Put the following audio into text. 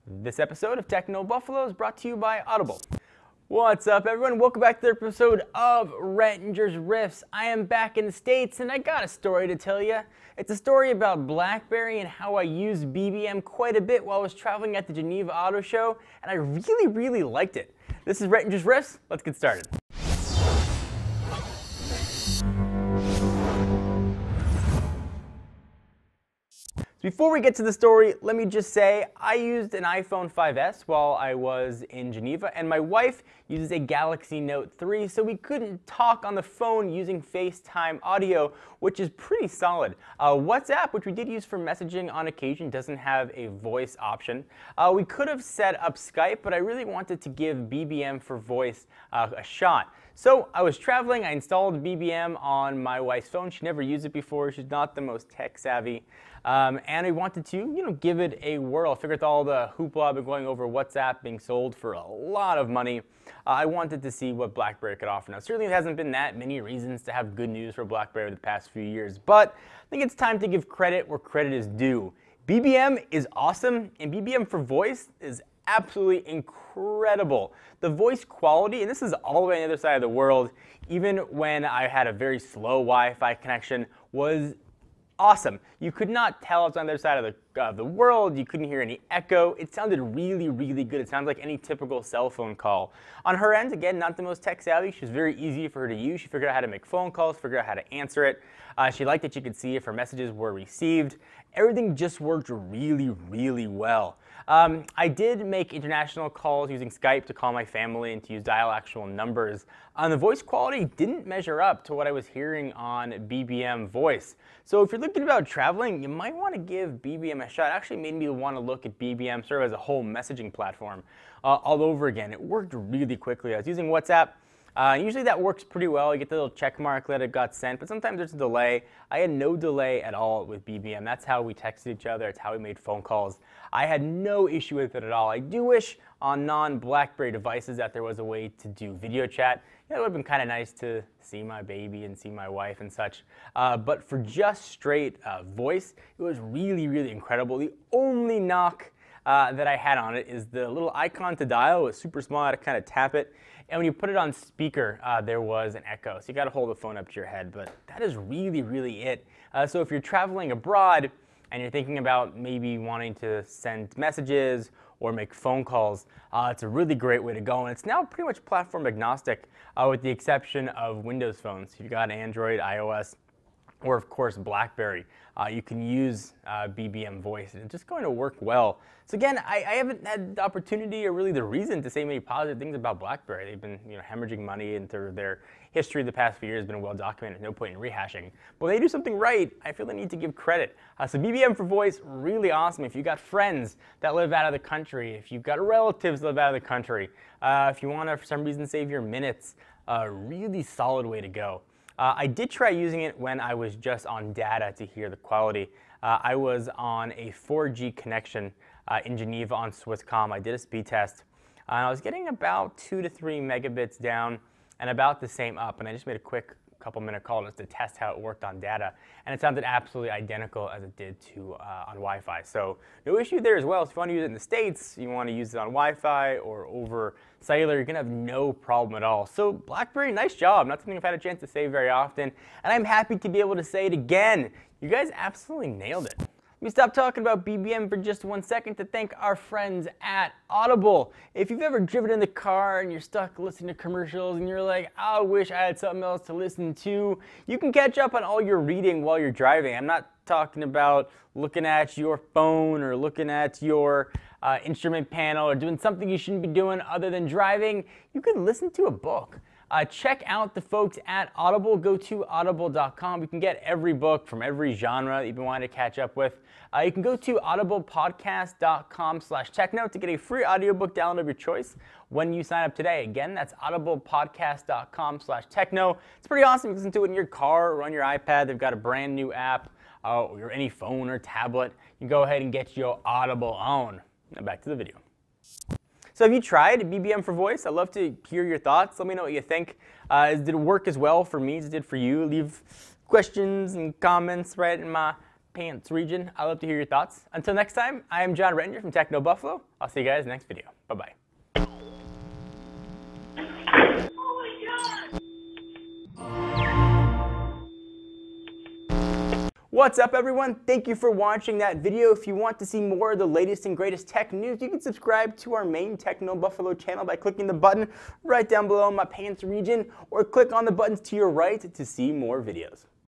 This episode of Techno Buffalo is brought to you by Audible. What's up, everyone? Welcome back to the episode of Ranger's Riffs. I am back in the States, and I got a story to tell you. It's a story about BlackBerry and how I used BBM quite a bit while I was traveling at the Geneva Auto Show, and I really liked it. This is Ranger's Riffs. Let's get started. Before we get to the story, let me just say I used an iPhone 5S while I was in Geneva, and my wife uses a Galaxy Note 3, so we couldn't talk on the phone using FaceTime audio, which is pretty solid. WhatsApp, which we did use for messaging on occasion, doesn't have a voice option. We could have set up Skype, but I really wanted to give BBM for voice a shot. So I was traveling, I installed BBM on my wife's phone. She never used it before, she's not the most tech savvy. And I wanted to, give it a whirl. I figured with all the hoopla I've been going over WhatsApp being sold for a lot of money, I wanted to see what BlackBerry could offer. Now, certainly there hasn't been that many reasons to have good news for BlackBerry the past few years, but I think it's time to give credit where credit is due. BBM is awesome, and BBM for voice is absolutely incredible. The voice quality, and this is all the way on the other side of the world, even when I had a very slow Wi-Fi connection, was awesome. You could not tell it's on the other side of the world. You couldn't hear any echo. It sounded really good. It sounds like any typical cell phone call. On her end, again, not the most tech savvy. She was very easy for her to use. She figured out how to make phone calls, figured out how to answer it. She liked that she could see if her messages were received. Everything just worked really well. I did make international calls using Skype to call my family and to use dial actual numbers. The voice quality didn't measure up to what I was hearing on BBM voice. So if you're thinking about traveling, you might want to give BBM a shot. It actually made me want to look at BBM sort of as a whole messaging platform all over again. It worked really quickly. I was using WhatsApp. Usually that works pretty well. You get the little check mark that it got sent, but sometimes there's a delay. I had no delay at all with BBM. That's how we texted each other. It's how we made phone calls. I had no issue with it at all. I do wish on non-BlackBerry devices that there was a way to do video chat. It would have been kind of nice to see my baby and see my wife and such. But for just straight voice, it was really incredible. The only knock that I had on it is the little icon to dial was super small. I had to kind of tap it. And when you put it on speaker, there was an echo. So you got to hold the phone up to your head. But that is really it. So if you're traveling abroad and you're thinking about maybe wanting to send messages or make phone calls, it's a really great way to go. And it's now pretty much platform agnostic with the exception of Windows phones. If you've got Android, iOS, or of course BlackBerry, you can use BBM voice, and it's just going to work well. So again, I haven't had the opportunity or really the reason to say many positive things about BlackBerry. They've been hemorrhaging money into their history the past few years, has been well documented, no point in rehashing. But when they do something right, I feel the need to give credit. So BBM for voice, really awesome. If you've got friends that live out of the country, if you've got relatives that live out of the country, if you want to for some reason save your minutes, really solid way to go. I did try using it when I was just on data to hear the quality. I was on a 4G connection in Geneva on Swisscom. I did a speed test. I was getting about 2 to 3 megabits down and about the same up. And I just made a quick couple-minute call just to test how it worked on data. And it sounded absolutely identical as it did to on Wi-Fi. So no issue there as well. So if you want to use it in the States, you want to use it on Wi-Fi or over cellular, you're going to have no problem at all. So BlackBerry, nice job. Not something I've had a chance to say very often. And I'm happy to be able to say it again. You guys absolutely nailed it. Let me stop talking about BBM for just 1 second to thank our friends at Audible. If you've ever driven in the car and you're stuck listening to commercials and you're like, I wish I had something else to listen to, you can catch up on all your reading while you're driving. I'm not talking about looking at your phone or looking at your instrument panel or doing something you shouldn't be doing other than driving. You can listen to a book. Check out the folks at Audible. Go to audible.com. You can get every book from every genre that you've been wanting to catch up with. You can go to audiblepodcast.com/techno to get a free audiobook download of your choice when you sign up today. Again, that's audiblepodcast.com/techno. It's pretty awesome. You can listen to it in your car or on your iPad. They've got a brand new app or any phone or tablet. You can go ahead and get your Audible on. Now back to the video. So have you tried BBM for voice? I'd love to hear your thoughts. Let me know what you think. Did it work as well for me as it did for you? Leave questions and comments right in my pants region. I'd love to hear your thoughts. Until next time, I am John Rentier from Techno Buffalo. I'll see you guys in the next video. Bye-bye. What's up, everyone? Thank you for watching that video. If you want to see more of the latest and greatest tech news, you can subscribe to our main Techno Buffalo channel by clicking the button right down below in my pants region, or click on the buttons to your right to see more videos.